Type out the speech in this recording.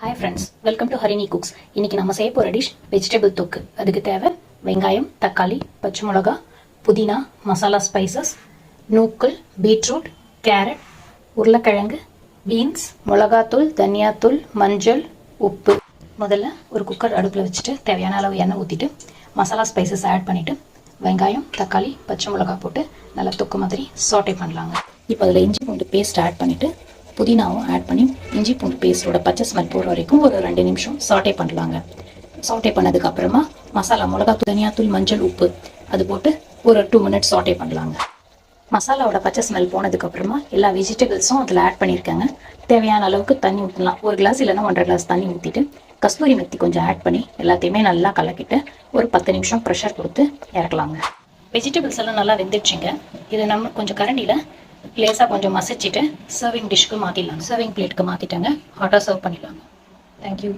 Hi friends, welcome to Harini cooks. இன்றைக்கி நம்ம செய்ய போகிற டிஷ் வெஜிடபிள் தொக்கு. அதுக்கு தேவை வெங்காயம், தக்காளி, பச்சை மிளகா, புதினா, மசாலா ஸ்பைசஸ், நூக்கல், பீட்ரூட், கேரட், உருளைக்கிழங்கு, பீன்ஸ், மிளகாத்தூள், தனியாத்தூள், மஞ்சள், உப்பு. முதல்ல ஒரு குக்கர் அடுப்பில் வச்சுட்டு தேவையான அளவு எண்ணெய் ஊற்றிட்டு மசாலா ஸ்பைசஸ் ஆட் பண்ணிவிட்டு வெங்காயம், தக்காளி, பச்சை மிளகா போட்டு நல்லா தொக்கு மாதிரி சாட்டே பண்ணலாங்க. இப்போ அதில் இஞ்சி பூண்டு பேஸ்ட் ஆட் பண்ணிவிட்டு புதினாவும் ஆட் பண்ணி இஞ்சி பூண்டு பேஸ்ட்டோட பச்சை ஸ்மெல் போகிற வரைக்கும் ஒரு 2 நிமிஷம் சாட்டே பண்ணலாங்க. சாட்டே பண்ணதுக்கு அப்புறமா மசாலா மிளகாத்தூள், தனியாத்தூள், மஞ்சள், உப்பு அது போட்டு ஒரு 2 மினிட்ஸ் சாட்டே பண்ணலாங்க. மசாலாவோட பச்சை ஸ்மெல் போனதுக்கு அப்புறமா எல்லா வெஜிடபிள்ஸும் அதில் ஆட் பண்ணியிருக்கேங்க. தேவையான அளவுக்கு தண்ணி ஊற்றலாம். ஒரு கிளாஸ் இல்லைன்னா 1.5 கிளாஸ் தண்ணி ஊற்றிட்டு கஸ்தூரி மெத்தி கொஞ்சம் ஆட் பண்ணி எல்லாத்தையுமே நல்லா கலக்கிட்டு ஒரு 10 நிமிஷம் ப்ரெஷர் கொடுத்து இறக்கலாங்க. வெஜிடபிள்ஸ் எல்லாம் நல்லா வெந்துடுச்சுங்க. இதை நம்ம கொஞ்சம் கரண்டியில் லேசாக கொஞ்சம் மசிச்சுட்டு சர்விங் டிஷ்க்கு மாற்றிடலாங்க. சர்விங் பிளேட்டுக்கு மாற்றிட்டாங்க. ஹாட்டாக சர்வ் பண்ணிடலாங்க. தேங்க்யூ.